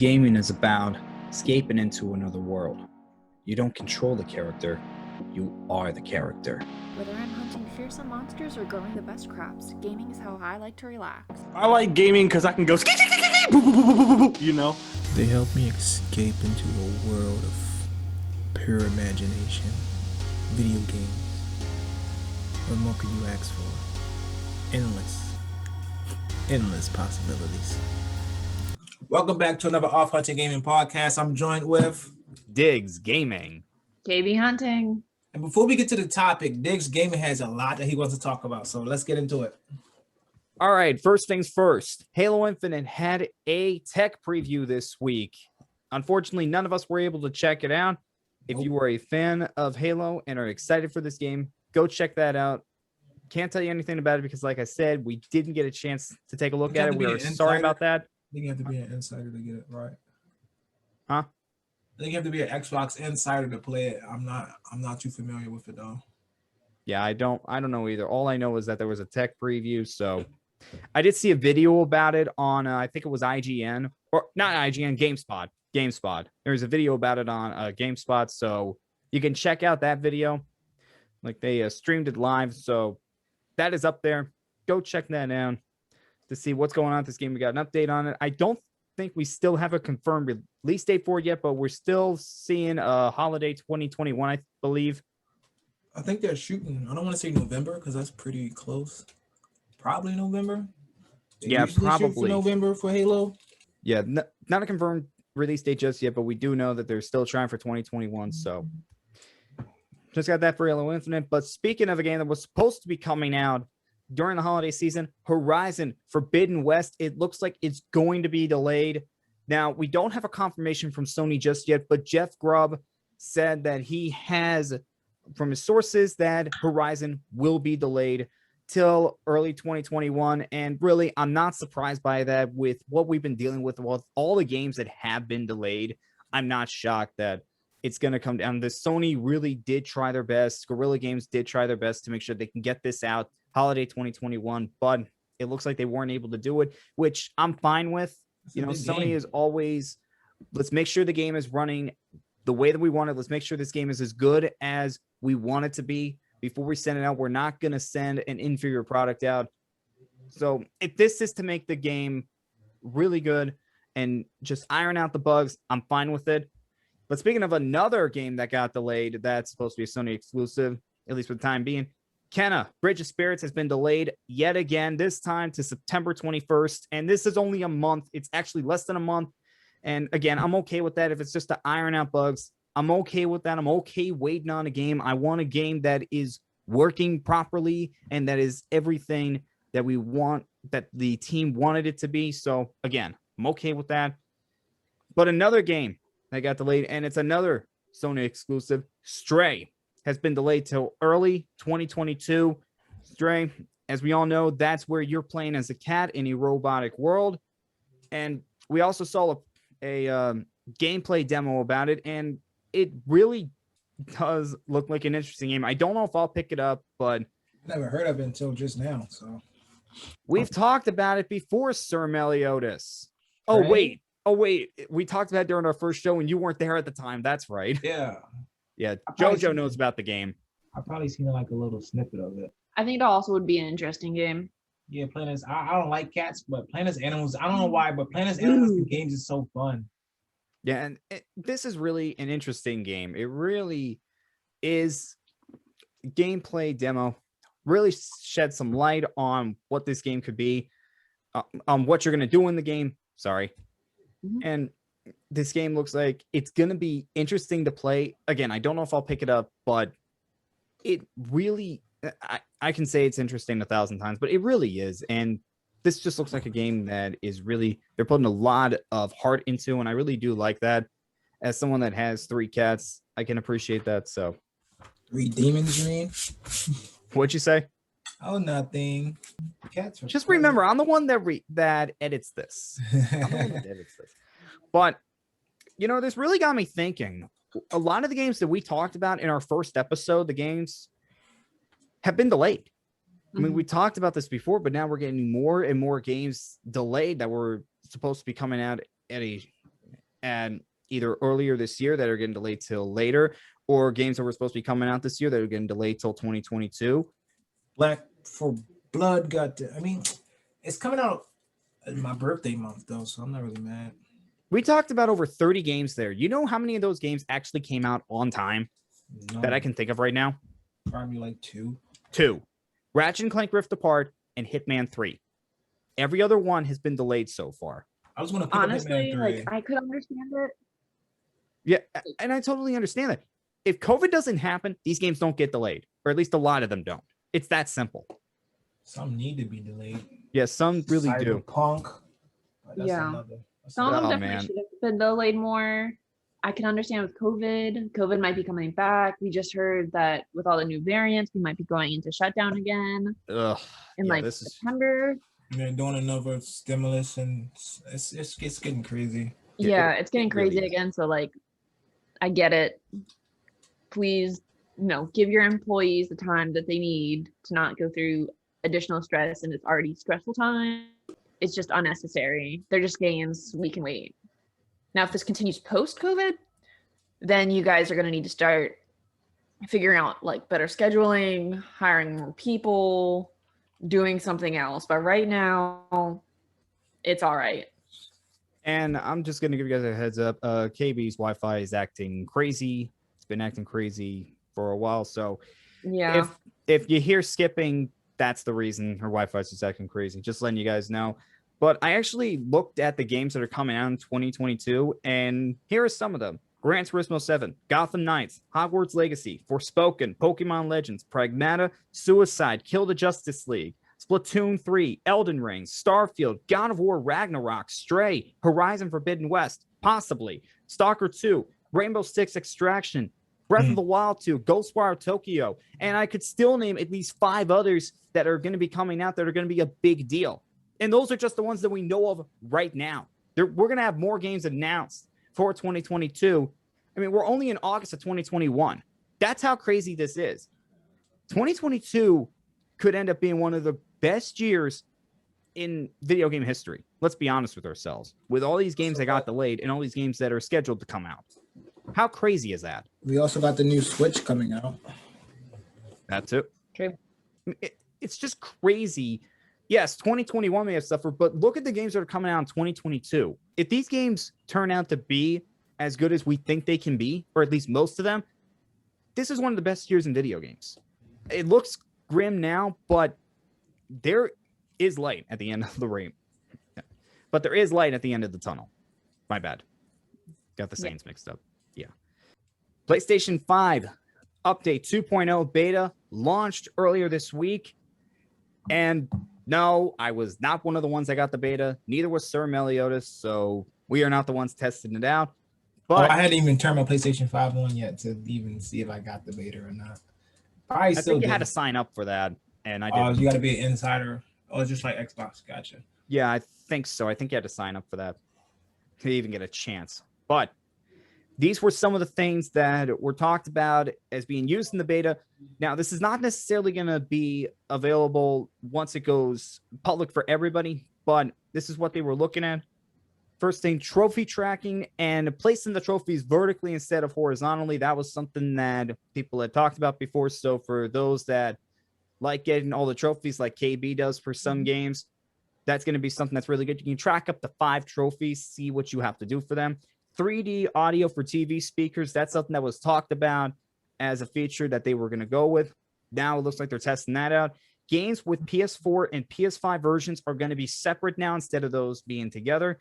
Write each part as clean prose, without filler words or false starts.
Gaming is about escaping into another world. You don't control the character, you are the character. Whether I'm hunting fearsome monsters or growing the best crops, gaming is how I like to relax. I like gaming because I can go you know? They help me escape into a world of pure imagination. Video games. What more could you ask for? Endless possibilities. Welcome back to another Off Hunting Gaming podcast. I'm joined with DiggsGaming. KB Hunting. And before we get to the topic, DiggsGaming has a lot that he wants to talk about, so let's get into it. All right, first things first. Halo Infinite had a tech preview this week. Unfortunately, none of us were able to check it out. If you were a fan of Halo and are excited for this game, go check that out. Can't tell you anything about it because, like I said, we didn't get a chance to take a look at it. We are sorry about that. I think you have to be an insider to get it right. Huh? I think you have to be an Xbox insider to play it. I'm not too familiar with it though. Yeah, I don't know either. All I know is that there was a tech preview, so I did see a video about it on I think it was IGN or not IGN, GameSpot. There was a video about it on GameSpot, so you can check out that video. Like they streamed it live, so that is up there. Go check that out to see what's going on with this game. We got an update on it. I don't think we still have a confirmed release date for it yet, but we're still seeing holiday 2021, I believe. I think they're shooting. I don't want to say November because that's pretty close. Probably November. Yeah, probably for November for Halo. Yeah, not a confirmed release date just yet, but we do know that they're still trying for 2021. So just got that for Halo Infinite. But speaking of a game that was supposed to be coming out during the holiday season, Horizon Forbidden West, it looks like it's going to be delayed. Now, we don't have a confirmation from Sony just yet, but Jeff Grubb said that he has, from his sources, that Horizon will be delayed till early 2021. And really, I'm not surprised by that with what we've been dealing with all the games that have been delayed. I'm not shocked that it's going to come down. The Sony really did try their best. Guerrilla Games did try their best to make sure they can get this out holiday 2021, but it looks like they weren't able to do it, which I'm fine with. You know, Sony is always, let's make sure the game is running the way that we want it. Let's make sure this game is as good as we want it to be before we send it out. We're not going to send an inferior product out. So if this is to make the game really good and just iron out the bugs, I'm fine with it. But speaking of another game that got delayed, that's supposed to be a Sony exclusive, at least for the time being, Kenna, Bridge of Spirits has been delayed yet again, this time to September 21st. And this is only a month. It's actually less than a month. And again, I'm okay with that. If it's just to iron out bugs, I'm okay with that. I'm okay waiting on a game. I want a game that is working properly and that is everything that we want, that the team wanted it to be. So again, I'm okay with that. But another game that got delayed, and it's another Sony exclusive, Stray, has been delayed till early 2022. Stray, as we all know, that's where you're playing as a cat in a robotic world. And we also saw a gameplay demo about it, and it really does look like an interesting game. I don't know if I'll pick it up, but Never heard of it until just now. So we've talked about it before, Sir Meliodas. Oh, right? wait. We talked about it during our first show, and you weren't there at the time. That's right. Yeah, JoJo knows about the game. I've probably seen like a little snippet of it. I think it also would be an interesting game. Yeah, playing as I don't like cats, but playing as animals, I don't know why, but playing as animals in games is so fun. Yeah, and this is really an interesting game. It really is. Gameplay demo really shed some light on what this game could be, on what you're going to do in the game. Sorry. And this game looks like it's going to be interesting to play. Again, I don't know if I'll pick it up, but it really, I can say it's interesting 1,000 times, but it really is. And this just looks like a game that is really, they're putting a lot of heart into, and I really do like that. As someone that has 3 cats, I can appreciate that. So 3 demons, you mean? What'd you say? Oh, nothing. Cats. Just remember, I'm the one that edits this. I'm the one that edits this. But, you know, this really got me thinking. A lot of the games that we talked about in our first episode, the games have been delayed. I mean, we talked about this before, but now we're getting more and more games delayed that were supposed to be coming out at and either earlier this year that are getting delayed till later, or games that were supposed to be coming out this year that are getting delayed till 2022. Black for Blood I mean, it's coming out in my birthday month though, so I'm not really mad. We talked about over 30 games there. You know how many of those games actually came out on time that I can think of right now? Probably like two. Ratchet and Clank Rift Apart and Hitman 3. Every other one has been delayed so far. I was gonna pick Honestly, up Hitman 3. like I could understand it. Yeah, and I totally understand that. If COVID doesn't happen, these games don't get delayed, or at least a lot of them don't. It's that simple. Some need to be delayed. Yeah, some really do. Cyberpunk. Yeah. Some of them definitely man. should have been delayed more. I can understand with COVID. COVID might be coming back. We just heard that with all the new variants, we might be going into shutdown again Ugh. in Yeah, like this is September. And they're doing another stimulus, and it's getting crazy. Yeah, it's getting it really crazy is. again. So like, I get it. Please, give your employees the time that they need to not go through additional stress, and it's already stressful time. It's just unnecessary. They're just games. We can wait. Now, if this continues post-COVID, then you guys are going to need to start figuring out like better scheduling, hiring more people, doing something else. But right now, it's all right. And I'm just going to give you guys a heads up. KB's Wi-Fi is acting crazy. It's been acting crazy for a while. So Yeah. if you hear skipping, that's the reason her Wi-Fi is just acting crazy. Just letting you guys know. But I actually looked at the games that are coming out in 2022, and here are some of them. Gran Turismo 7, Gotham Knights, Hogwarts Legacy, Forspoken, Pokemon Legends, Pragmata, Suicide, Kill the Justice League, Splatoon 3, Elden Ring, Starfield, God of War Ragnarok, Stray, Horizon Forbidden West, possibly, Stalker 2, Rainbow Six Extraction, Breath of the Wild 2, Ghostwire Tokyo, and I could still name at least 5 others that are going to be coming out that are going to be a big deal. And those are just the ones that we know of right now. We're going to have more games announced for 2022. I mean, we're only in August of 2021. That's how crazy this is. 2022 could end up being one of the best years in video game history. Let's be honest with ourselves. With all these games that got delayed and all these games that are scheduled to come out. How crazy is that? We also got the new Switch coming out. That's it. True. It's just crazy. Yes, 2021 may have suffered, but look at the games that are coming out in 2022. If these games turn out to be as good as we think they can be, or at least most of them, this is one of the best years in video games. It looks grim now, but there is light at the end of the rain. But there is light at the end of the tunnel. My bad. Got the Saints mixed up. Yeah. PlayStation 5 update 2.0 beta launched earlier this week. And no, I was not one of the ones that got the beta. Neither was Sir Meliodas. So we are not the ones testing it out. But I hadn't even turned my PlayStation 5 on yet to even see if I got the beta or not. I think you had to sign up for that. And I did. You got to be an insider. Oh, just like Xbox. Gotcha. Yeah, I think so. I think you had to sign up for that to even get a chance. But these were some of the things that were talked about as being used in the beta. Now, this is not necessarily going to be available once it goes public for everybody, but this is what they were looking at. First thing, trophy tracking and placing the trophies vertically instead of horizontally. That was something that people had talked about before. So for those that like getting all the trophies like KB does for some games, that's going to be something that's really good. You can track up to 5 trophies, see what you have to do for them. 3D audio for TV speakers. That's something that was talked about as a feature that they were going to go with. Now it looks like they're testing that out. Games with PS4 and PS5 versions are going to be separate now instead of those being together.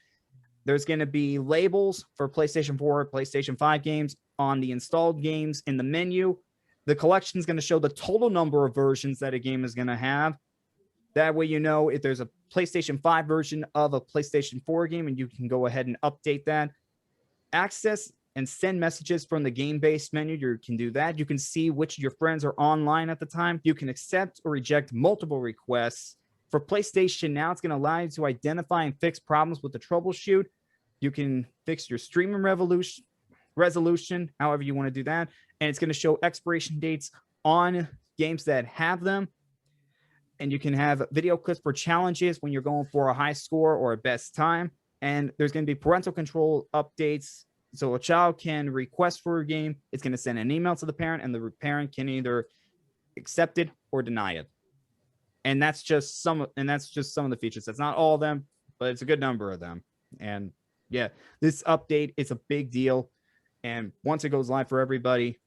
There's going to be labels for PlayStation 4, PlayStation 5 games on the installed games in the menu. The collection is going to show the total number of versions that a game is going to have. That way, you know if there's a PlayStation 5 version of a PlayStation 4 game, and you can go ahead and update that. Access and send messages from the game-based menu. You can do that. You can see which of your friends are online at the time. You can accept or reject multiple requests. For PlayStation now, it's going to allow you to identify and fix problems with the troubleshoot. You can fix your streaming resolution, however you want to do that. And it's going to show expiration dates on games that have them. And you can have video clips for challenges when you're going for a high score or a best time. And there's going to be parental control updates. So a child can request for a game. It's going to send an email to the parent, and the parent can either accept it or deny it. And that's just some of the features. That's not all of them, but it's a good number of them. And yeah, this update is a big deal. And once it goes live for everybody,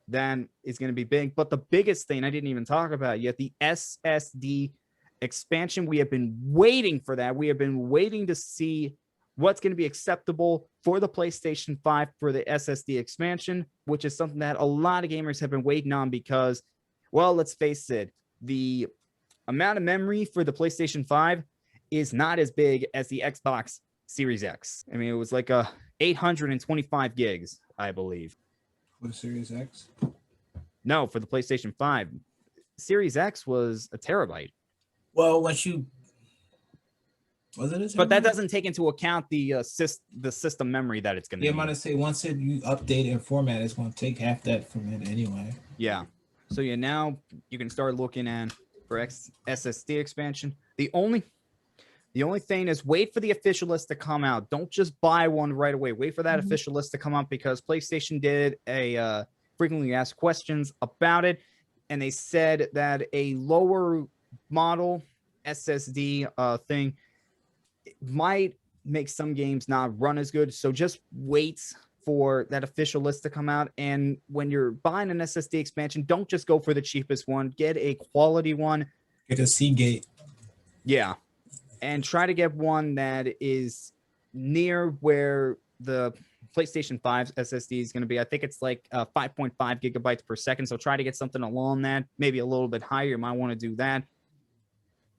then it's going to be big. But the biggest thing I didn't even talk about yet, the SSD expansion. We have been waiting for that. We have been waiting to see what's going to be acceptable for the PlayStation 5 for the SSD expansion, which is something that a lot of gamers have been waiting on because, well, let's face it, the amount of memory for the PlayStation 5 is not as big as the Xbox Series X. I mean, it was like 825 gigs, I believe. For the Series X? No, for the PlayStation 5. Series X was a terabyte. Well, once you... Was it a terabyte? But that doesn't take into account the system memory that it's going to Yeah, I'm going to say once you update and format, it's going to take half that from it anyway. Yeah. So yeah, now you can start looking at for SSD expansion. The only thing is wait for the official list to come out. Don't just buy one right away. Wait for that official list to come out because PlayStation did a frequently asked questions about it, and they said that a lower model SSD thing might make some games not run as good. So just wait for that official list to come out. And when you're buying an SSD expansion, don't just go for the cheapest one. Get a quality one. Get a Seagate. Yeah. And try to get one that is near where the PlayStation 5's SSD is going to be. I think it's like 5.5 gigabytes per second. So try to get something along that, maybe a little bit higher. You might want to do that.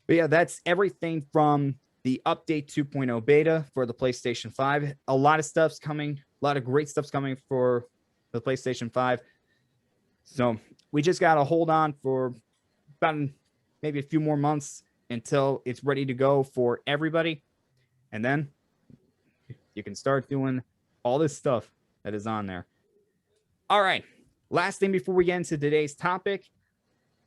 But yeah, that's everything from the update 2.0 beta for the PlayStation 5. A lot of stuff's coming. A lot of great stuff's coming for the PlayStation 5. So we just got to hold on for about maybe a few more months until it's ready to go for everybody. And then you can start doing all this stuff that is on there. All right. Last thing before we get into today's topic.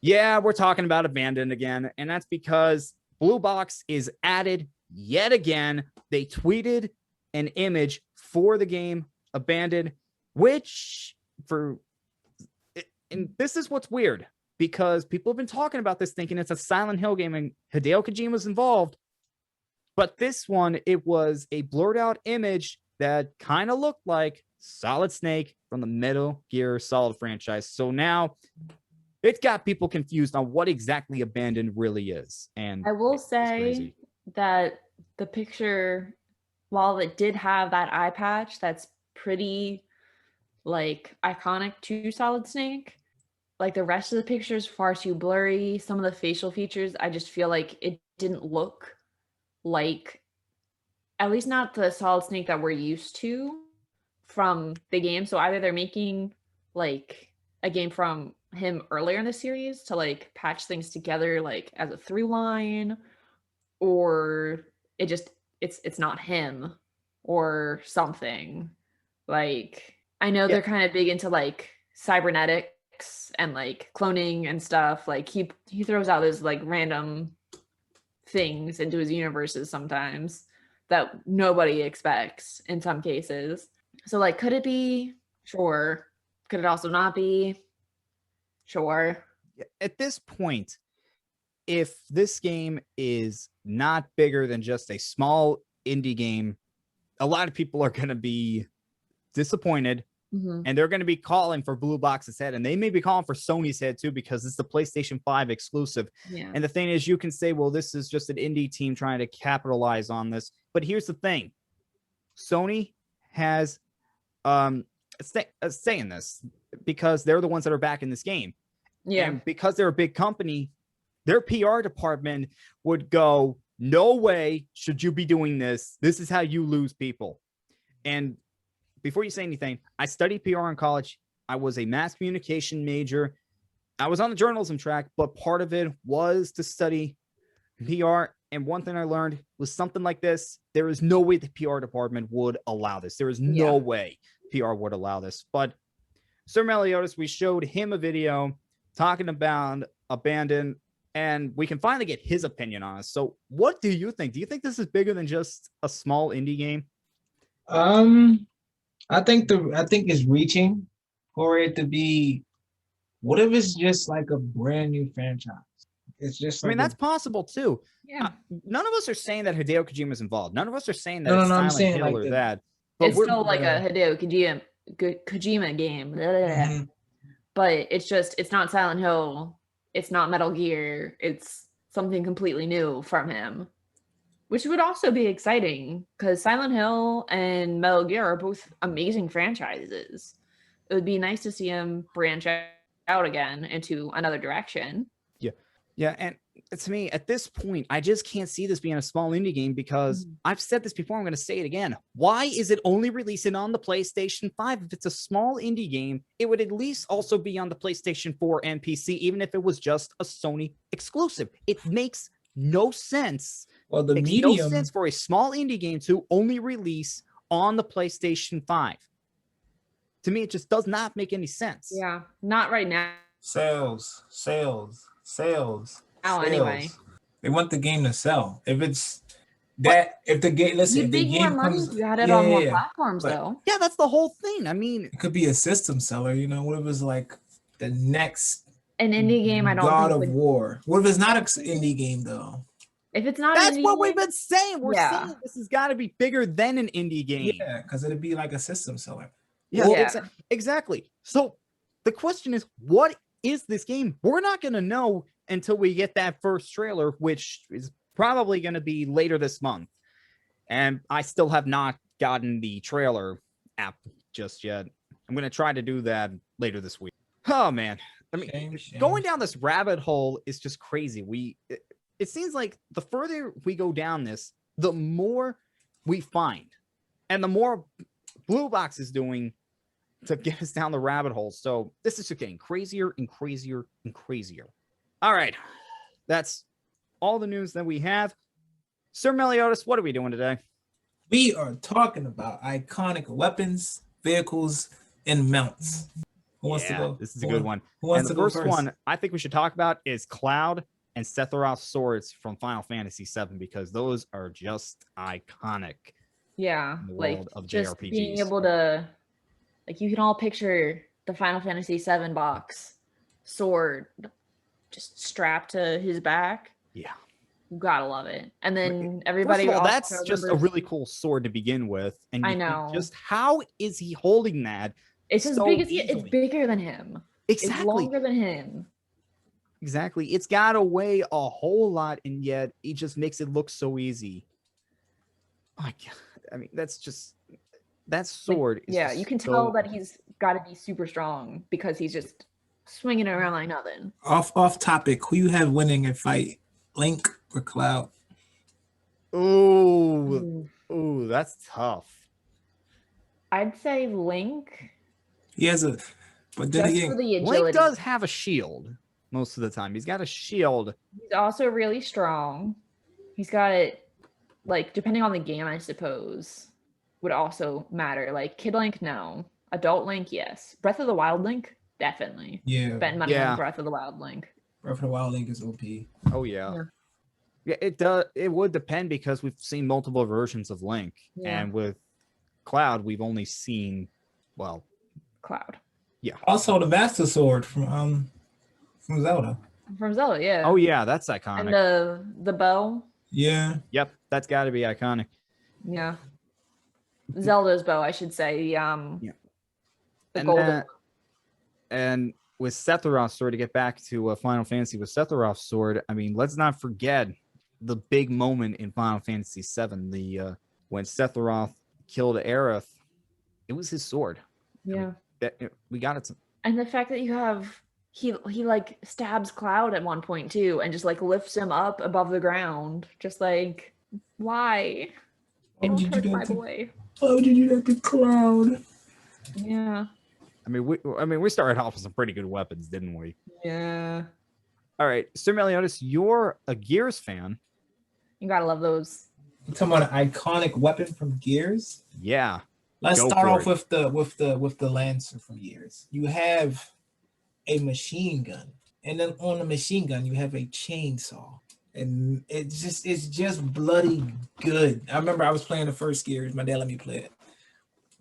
Yeah, we're talking about Abandoned again. And that's because Blue Box is added yet again. They tweeted an image for the game Abandoned, which and this is what's weird because people have been talking about this thinking it's a Silent Hill game and Hideo Kojima's involved. But this one, it was a blurred out image that kind of looked like Solid Snake from the Metal Gear Solid franchise. So now it got people confused on what exactly Abandoned really is. And I will say that the picture, while it did have that eye patch, that's pretty like iconic to Solid Snake. Like the rest of the picture is far too blurry. Some of the facial features, I just feel like it didn't look like, at least not the Solid Snake that we're used to from the game. So either they're making like a game from him earlier in the series to like patch things together like as a through line, or it's not him or something. Like I know they're kind of big into like cybernetics and like cloning and stuff. Like he throws out those like random things into his universes sometimes that nobody expects in some cases. So like, could it be? Sure. Could it also not be? Sure. At this point, if this game is not bigger than just a small indie game, a lot of people are going to be disappointed. And they're going to be calling for Blue Box's head, and they may be calling for Sony's head too, because it's the PlayStation 5 exclusive. Yeah. And the thing is, you can say, well, this is just an indie team trying to capitalize on this. But here's the thing. Sony has saying this because they're the ones that are back in this game. Yeah. And because they're a big company, their PR department would go, no way should you be doing this. This is how you lose people. And before you say anything, I studied PR in college. I was a mass communication major. I was on the journalism track, but part of it was to study PR. And one thing I learned was something like this. There is no way the PR department would allow this. There is no way PR would allow this. But Sir Meliodas, we showed him a video talking about Abandoned. and we can finally get his opinion on it. So, what do you think? Do you think this is bigger than just a small indie game? I think it's reaching for it to be. What if it's just like a brand new franchise? It's just. I mean, like that's possible too. Yeah. None of us are saying that Hideo Kojima is involved. None of us are saying that No, it's no, I'm Silent saying, Hill like, or the- that. But It's we're, still like a Hideo Kojima game. Mhm. But it's not Silent Hill. It's not Metal Gear. It's something completely new from him, which would also be exciting because Silent Hill and Metal Gear are both amazing franchises. It would be nice to see him branch out again into another direction. yeah, and to me, at this point, I just can't see this being a small indie game because I've said this before. I'm going to say it again. Why is it only releasing on the PlayStation 5? If it's a small indie game, it would at least also be on the PlayStation 4 and PC, even if it was just a Sony exclusive. It makes no sense. Well, the Makes no medium. sense for a small indie game to only release on the PlayStation 5. To me, it just does not make any sense. Yeah, not right now. Sales. Oh, anyway. They want the game to sell. If it's that, if the game, listen, You'd if the make more game money comes, if you had it yeah, on more yeah, platforms, but- though. Yeah, that's the whole thing. I mean, it could be a system seller. You know, what if it's like the next An indie game, I don't God think of would. War? What if it's not an indie game though? If it's not, that's an what indie we've game, been saying. We're Yeah. saying this has got to be bigger than an indie game. Yeah, because it'd be like a system seller. Yeah, Yeah. exactly. So the question is, what is this game? We're not going to know until we get that first trailer, which is probably going to be later this month. And I still have not gotten the trailer app just yet. I'm going to try to do that later this week. Oh, man. I mean, Shame. going down this rabbit hole is just crazy. It seems like the further we go down this, the more we find, and the more Blue Box is doing to get us down the rabbit hole. So this is just getting crazier and crazier and crazier. All right, that's all the news that we have. Sir Meliodas, what are we doing today? We are talking about iconic weapons, vehicles, and mounts. Who wants to go? This is a good one. Who wants And the to go first one I think we should talk about is Cloud and Sephiroth's swords from Final Fantasy VII, because those are just iconic. yeah, in the like world of just being JRPGs. able to, like, you can all picture the Final Fantasy VII box sword just strapped to his back. Yeah. You gotta love it. And then First everybody of all, also that's just a remembers- really cool sword to begin with. And I you think know. just how is he holding that? It's as so big as it's easily. bigger than him. It's Exactly. longer than him. Exactly. It's got to weigh a whole lot, and yet it just makes it look so easy. My God. I mean, that's just that Like, sword. Is yeah, just you can tell so- that he's got to be super strong because he's just swinging it around like nothing. Off topic. Who you have winning a fight, Link or Cloud? Ooh, ooh, that's tough. I'd say Link, He has a, but then just again, for the agility. Link does have a shield most of the time. He's got a shield. He's also really strong. He's got it, like, depending on the game, I suppose, would also matter. Like, Kid Link, no. Adult Link, yes. Breath of the Wild Link, definitely. yeah, Spend money Yeah. on Breath of the Wild Link. Breath of the Wild Link is OP. Oh yeah. Yeah. Yeah, it does. It would depend because we've seen multiple versions of Link, Yeah. and with Cloud, we've only seen, well, Cloud. Also, the Master Sword from Zelda. From Zelda, yeah. oh yeah, that's iconic. And the bow, Yeah, Yep, that's got to be iconic. yeah. Zelda's bow, I should say. The And golden. that- And with Sephiroth's sword, to get back to Final Fantasy with Sephiroth's sword, I mean, let's not forget the big moment in Final Fantasy VII, the when Sephiroth killed Aerith. It was his sword. Yeah. We got it. And the fact that you have he like stabs Cloud at one point too, and just like lifts him up above the ground, just like, why? Why would you Don't do hurt that my to- boy. why would you do that to Cloud? Yeah. I mean, we started off with some pretty good weapons, didn't we? Yeah. All right, Sir Meliodas, you're a Gears fan. You gotta love those. You talking about an iconic weapon from Gears? Yeah. Let's Go start for off it. with the Lancer from Gears. You have a machine gun and then on the machine gun you have a chainsaw, and it's just bloody good. I remember I was playing the first Gears. My dad let me play it,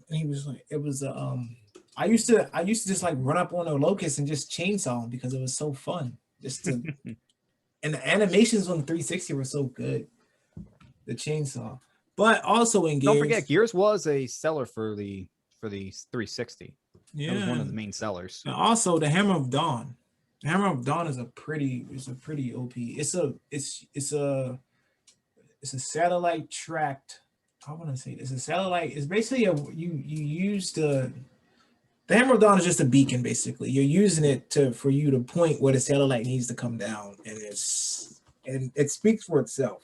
and he was like, it was I used to just like run up on a locust and just chainsaw him because it was so fun. Just to, and the animations on the 360 were so good. The chainsaw, but also in Gears. Don't forget, Gears was a seller for the 360. Yeah, That was one of the main sellers. and also the Hammer of Dawn. The Hammer of Dawn is a pretty OP. It's a satellite tracked. I want to say it's a satellite. It's basically you use the Hammer of Dawn is just a beacon. Basically, you're using it for you to point where the satellite needs to come down, and it speaks for itself.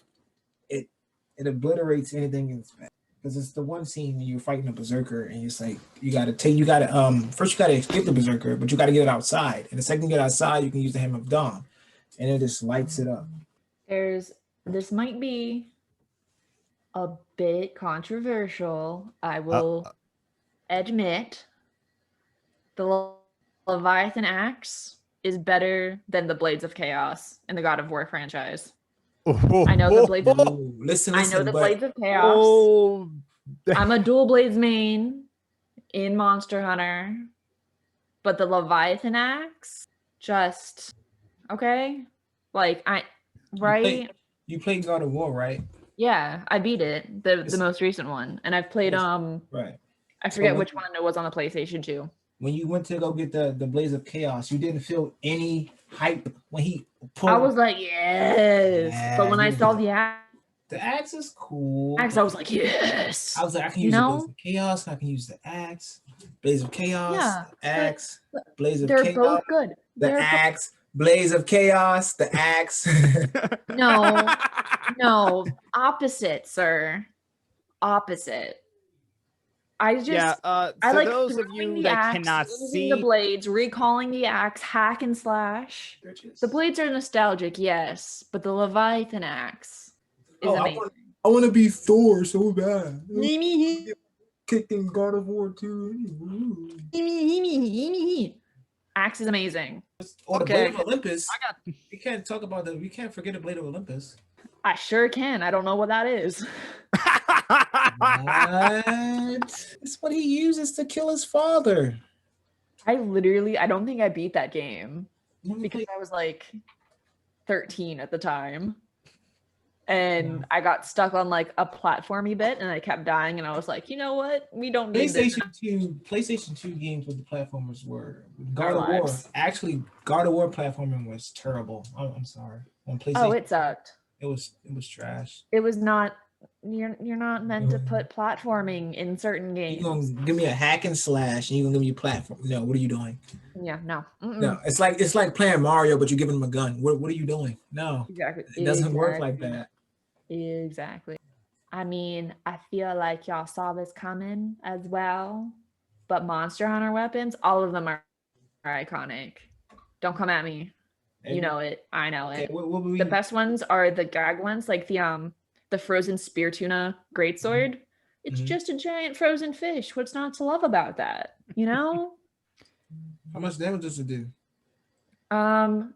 It obliterates anything in its path, because it's the one scene when you're fighting a berserker and it's like first you gotta escape the berserker, but you gotta get it outside, and the second you get outside you can use the Hammer of Dawn, and it just lights it up. This might be a bit controversial, I will admit. The Leviathan axe is better than the Blades of Chaos in the God of War franchise. I know the Blades of Listen, Blades of Chaos. Oh, I'm a dual blades main in Monster Hunter, but the Leviathan axe just okay. Like You played God of War, right? Yeah, I beat it, the most recent one, and I've played right. I forget which one it was on the PlayStation 2. When you went to go get the Blades of Chaos, you didn't feel any hype when he pulled. I was like, yes. Yeah, But when I saw the axe is cool. axe, I was like, yes. I was like, I can use the Blades of Chaos, I can use the axe. Blades of Chaos, Yeah, the axe, Blades of they're Chaos. both good. The axe, Blaze of Chaos, the axe. No, opposite, sir. Opposite. I like those of throwing you the that axe, cannot using see the blades, recalling the axe, hack and slash. The blades are nostalgic, yes, but the Leviathan axe is amazing. I want to be Thor so bad. Kicked in God of War 2. Axe is amazing. Or the Okay. Blade of Olympus. We can't talk about we can't forget the Blade of Olympus. I sure can. I don't know what that is. What? It's what he uses to kill his father. I don't think I beat that game because I was like 13 at the time. And I got stuck on like a platformy bit and I kept dying, and I was like, you know what? We don't need this. PlayStation 2 games with the platformers were God of War. Actually, God of War platforming was terrible. I'm sorry. On PlayStation. Oh, it sucked. It was trash. It was not. You're not meant to put platforming in certain games. You're gonna give me a hack and slash, and you're gonna give me a platform. No, what are you doing? Yeah, no. No, it's like playing Mario, but you're giving him a gun. What are you doing? No, exactly. It doesn't work like that. Exactly. I mean, I feel like y'all saw this coming as well, but Monster Hunter weapons, all of them are iconic. Don't come at me. You know it. I know it. Okay, the best ones are the gag ones, like the frozen spear tuna greatsword. It's just a giant frozen fish. What's not to love about that? You know? How much damage does it do?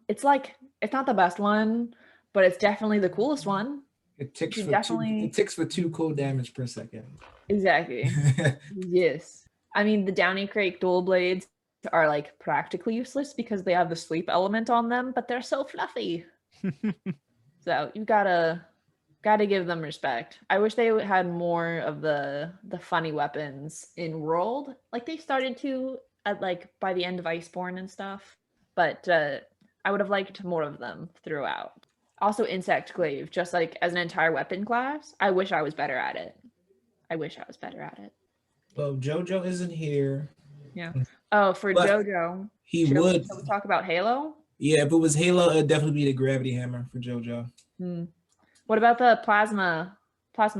It's not the best one, but it's definitely the coolest one. It ticks for 2 cold damage per second. Exactly. Yes. I mean, the Downy Crate dual blades are like practically useless because they have the sleep element on them, but they're so fluffy. So you gotta give them respect. I wish they had more of the funny weapons in World, like they started to at like by the end of Iceborne and stuff, but I would have liked more of them throughout. Also, Insect Glaive, just like as an entire weapon class, I wish I was better at it. Well, JoJo isn't here. Yeah. Oh, for JoJo, he would. Shall we talk about Halo? Yeah, if it was Halo, it'd definitely be the gravity hammer for JoJo. What about the plasma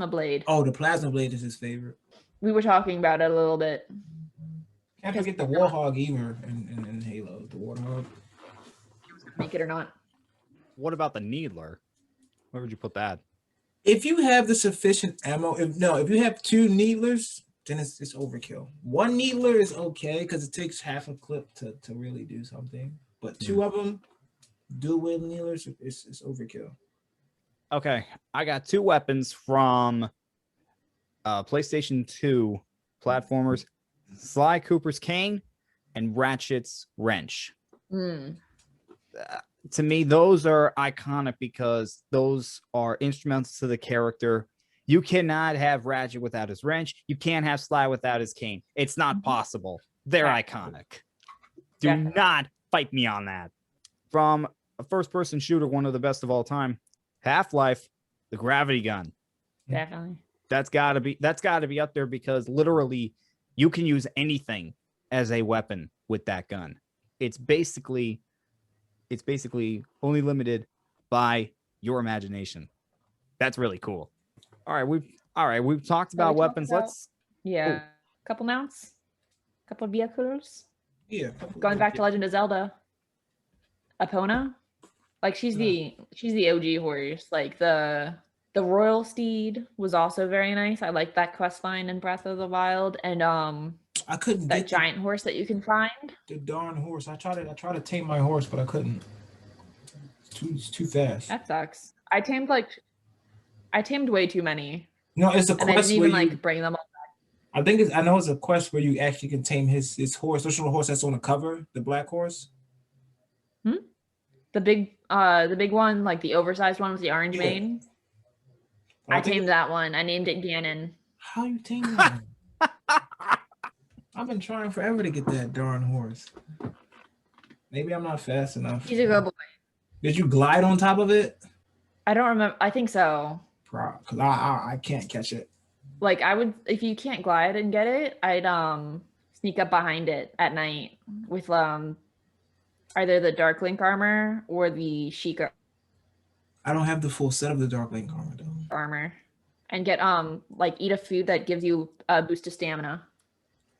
blade? Oh, the plasma blade is his favorite. We were talking about it a little bit. Can't forget the Warhog either in Halo. The Warhog. Make it or not. What about the Needler? Where would you put that? If you have the sufficient ammo, if you have 2 Needlers, then it's overkill. 1 Needler is okay because it takes half a clip to really do something. But 2 of them, dual wielding healers, it's overkill. Okay, I got 2 weapons from PlayStation 2 platformers: Sly Cooper's cane and Ratchet's wrench. Mm. To me, those are iconic because those are instrumental to the character. You cannot have Ratchet without his wrench. You can't have Sly without his cane. It's not possible. They're iconic. Do Definitely. not fight me on that. From a first-person shooter, one of the best of all time, Half-Life, the gravity gun. Definitely. That's got to be up there because literally you can use anything as a weapon with that gun. It's basically only limited by your imagination. That's really cool. All right, we've talked about weapons. Let's Yeah. Couple mounts, couple vehicles. Yeah. Going back to Legend of Zelda, Epona, like she's the OG horse. Like the royal steed was also very nice. I like that quest line in Breath of the Wild, and I couldn't that get giant horse that you can find. the darn horse. I tried to tame my horse, but I couldn't. It's too fast. That sucks. I tamed way too many, No, it's a and I quest didn't where even you. like bring them all. I know it's a quest where you actually can tame his horse. Which one horse that's on the cover? The black horse. The big one, like the oversized one with the orange mane. I tamed that one. I named it Ganon. How you tame that? I've been trying forever to get that darn horse. Maybe I'm not fast enough. He's a good boy. Did you glide on top of it? I don't remember. I think so. Because I can't catch it. Like I would, if you can't glide and get it, I'd sneak up behind it at night with either the Dark Link armor or the Sheikah I don't have the full set of the Dark Link armor though. armor, and get like eat a food that gives you a boost of stamina.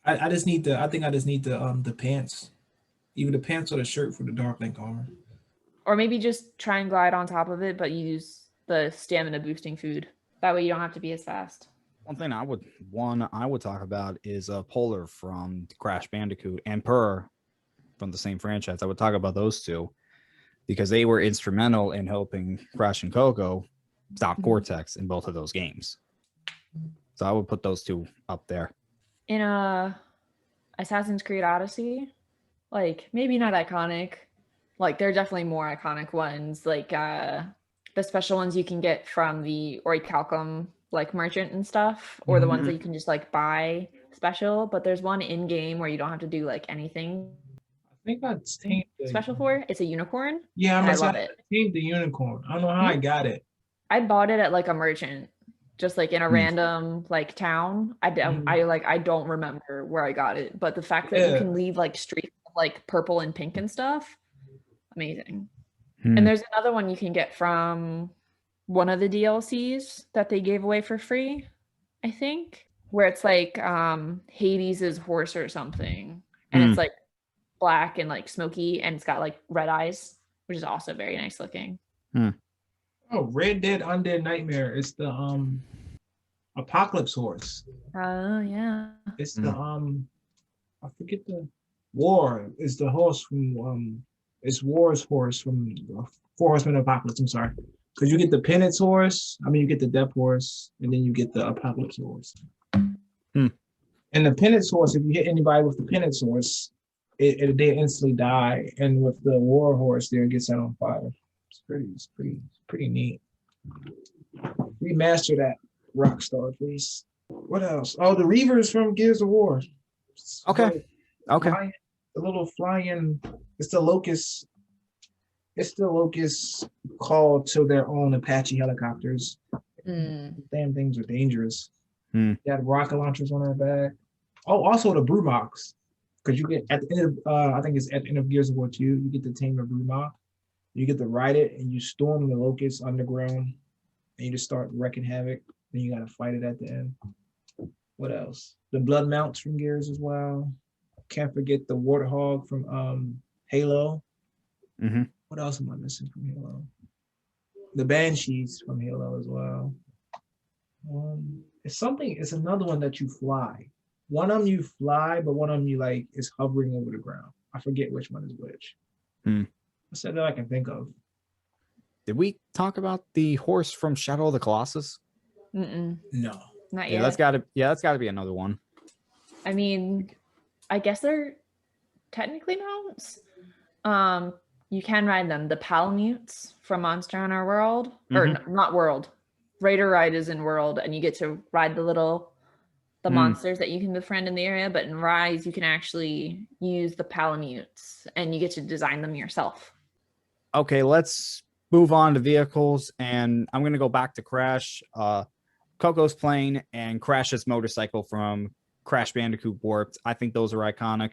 I just need the pants. Either the pants or the shirt for the Dark Link armor. Or maybe just try and glide on top of it, but use the stamina boosting food. That way you don't have to be as fast. One thing I would talk about is Polar from Crash Bandicoot and Purr from the same franchise. I would talk about those two because they were instrumental in helping Crash and Coco stop Cortex in both of those games. So I would put those two up there. In Assassin's Creed Odyssey, like maybe not iconic. Like there are definitely more iconic ones, like the special ones you can get from the Orichalcum like merchant and stuff, or the ones that you can just like buy special. But there's one in game where you don't have to do like anything I think I tamed special for. It's a unicorn. Yeah, I love it. I tamed the unicorn. I don't know how I got it. I bought it at like a merchant, just like in a random like town. I don't remember where I got it, but the fact that you can leave like streaks of like purple and pink and stuff, amazing. And there's another one you can get from one of the DLCs that they gave away for free, I think, where it's like Hades' horse or something, and it's like black and like smoky, and it's got like red eyes, which is also very nice looking. Oh, Red Dead Undead Nightmare. It's the Apocalypse horse. Oh yeah. It's the I forget the War. It's the horse from it's War's horse from Four Horsemen of Apocalypse. I'm sorry. Because you get the Penance horse, you get the Death horse, and then you get the Apocalypse horse. And the Penance horse, if you hit anybody with the Penance horse, they instantly die. And with the War horse, there it gets set on fire. It's pretty neat. Remaster that, Rockstar, please. What else? Oh, the Reavers from Gears of War. Okay. The little flying. It's the Locust. It's the Locust called to their own Apache helicopters. Damn things are dangerous. They had rocket launchers on their back. Oh, also the Brumox. Because you get at the end of I think it's at the end of Gears of War 2, you get to tame the Brumox. You get to ride it and you storm the Locust underground and you just start wrecking havoc. Then you gotta fight it at the end. What else? The Blood Mounts from Gears as well. Can't forget the Warthog from Halo. What else am I missing from Halo? The Banshees from Halo as well. It's another one that you fly. One of them you fly, but one of them you like is hovering over the ground. I forget which one is which. What's that I can think of? Did we talk about the horse from Shadow of the Colossus? Mm-mm, No. not Yeah, yet. that's gotta be another one. I mean, I guess they're technically mounts. You can ride them. The Palamutes from Monster Hunter World, or not World. Raider Ride is in World, and you get to ride the monsters that you can befriend in the area. But in Rise, you can actually use the Palamutes, and you get to design them yourself. Okay, let's move on to vehicles, and I'm gonna go back to Crash. Coco's plane and Crash's motorcycle from Crash Bandicoot Warped. I think those are iconic.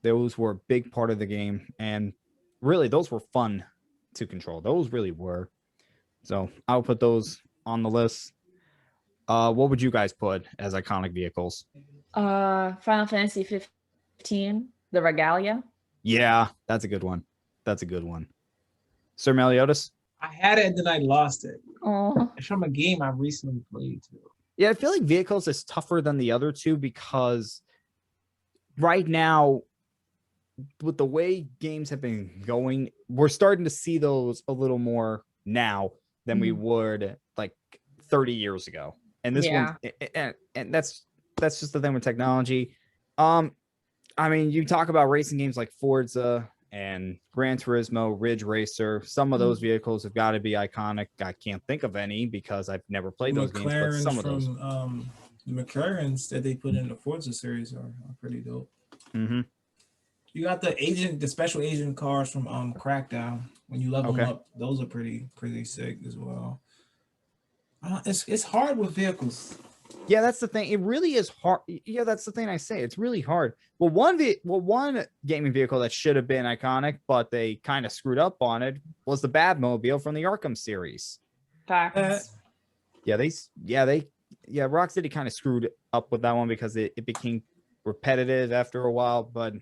Those were a big part of the game, and really, those were fun to control. Those really were. So I'll put those on the list. What would you guys put as iconic vehicles? Final Fantasy 15, the Regalia. Yeah, that's a good one. That's a good one. Sir Meliodas? I had it and then I lost it. Oh, It's from a game I recently played too. Yeah, I feel like vehicles is tougher than the other two because right now, with the way games have been going, we're starting to see those a little more now than we would like 30 years ago. And this Yeah. one, and that's just the thing with technology. I mean, you talk about racing games like Forza and Gran Turismo, Ridge Racer. Some of those vehicles have got to be iconic. I can't think of any because I've never played those games, but some of those. The McLarens that they put in the Forza series are pretty dope. You got the special agent cars from Crackdown. When you level them up, those are pretty sick as well. It's hard with vehicles. Yeah, that's the thing. It really is hard. Yeah, that's the thing I say. It's really hard. Well, one gaming vehicle that should have been iconic, but they kind of screwed up on it, was the Batmobile from the Arkham series. Facts. Rocksteady kind of screwed up with that one because it became repetitive after a while. But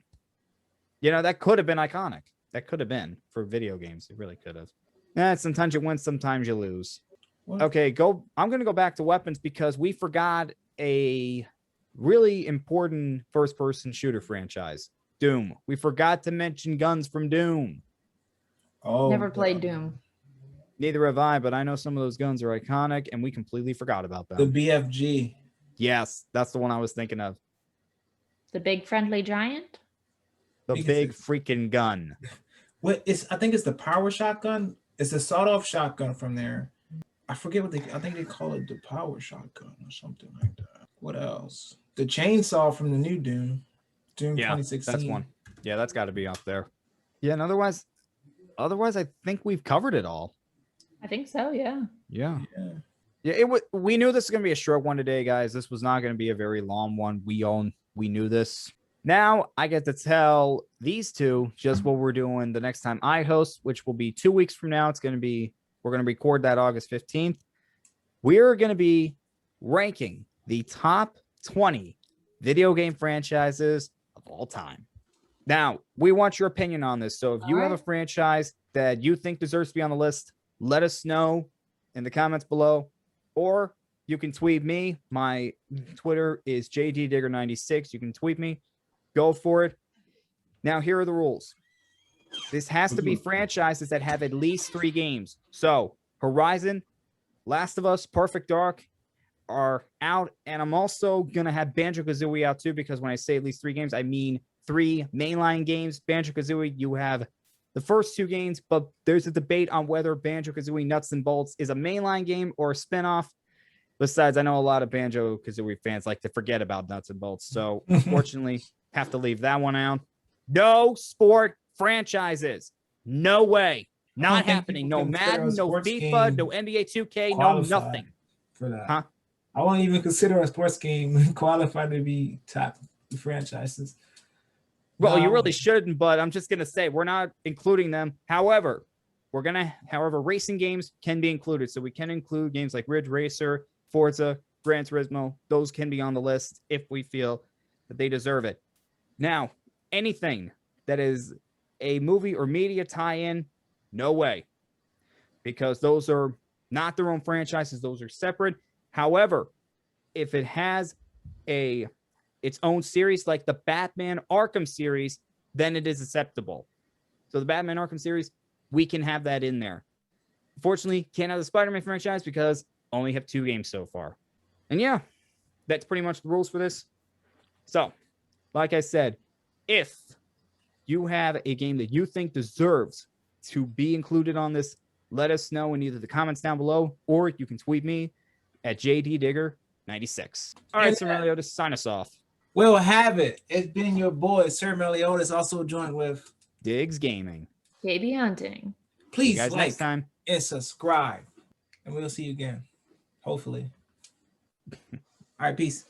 that could have been iconic. That could have been for video games. It really could have. Sometimes you win, sometimes you lose. What? Okay, I'm going to go back to weapons because we forgot a really important first-person shooter franchise, Doom. We forgot to mention guns from Doom. Oh, Never played Doom. Neither have I, but I know some of those guns are iconic, and we completely forgot about them. The BFG. Yes, that's the one I was thinking of. The Big Friendly Giant? The big freaking gun. I think it's the power shotgun. It's a sawed-off shotgun from there. I forget I think they call it the power shotgun or something like that. What else? The chainsaw from the new Doom 2016. That's one. Yeah, that's got to be up there. Yeah, and otherwise, I think we've covered it all. I think so, yeah. Yeah. We knew this was gonna be a short one today, guys. This was not gonna be a very long one. We knew this. Now I get to tell these two just what we're doing the next time I host, which will be 2 weeks from now. We're going to record that August 15th. We're going to be ranking the top 20 video game franchises of all time. Now, we want your opinion on this. So if you have a franchise that you think deserves to be on the list, let us know in the comments below. Or you can tweet me. My Twitter is JDDigger96. You can tweet me. Go for it. Now, here are the rules. This has to be franchises that have at least 3 games. So Horizon, Last of Us, Perfect Dark are out. And I'm also going to have Banjo-Kazooie out too, because when I say at least 3 games, I mean 3 mainline games. Banjo-Kazooie, you have the first 2 games, but there's a debate on whether Banjo-Kazooie Nuts and Bolts is a mainline game or a spinoff. Besides, I know a lot of Banjo-Kazooie fans like to forget about Nuts and Bolts. So unfortunately, have to leave that one out. No sport franchises. No way. Not happening. No Madden, no FIFA, no NBA 2K, no nothing. For that. Huh? I won't even consider a sports game qualified to be top franchises. Well, you really shouldn't, but I'm just going to say we're not including them. However, racing games can be included. So we can include games like Ridge Racer, Forza, Gran Turismo. Those can be on the list if we feel that they deserve it. Now, anything that is a movie or media tie-in, no way. Because those are not their own franchises. Those are separate. However, if it has its own series like the Batman Arkham series, then it is acceptable. So the Batman Arkham series, we can have that in there. Unfortunately, can't have the Spider-Man franchise because only have 2 games so far. And yeah, that's pretty much the rules for this. So, like I said, if you have a game that you think deserves to be included on this, let us know in either the comments down below, or you can tweet me at JDDigger96. All right, Sir Meliodas, sign us off. We'll have it. It's been your boy, Sir Meliodas, also joined with DiggsGaming. KB Hunting. See please you guys like next time. and subscribe. And we'll see you again. Hopefully. All right, peace.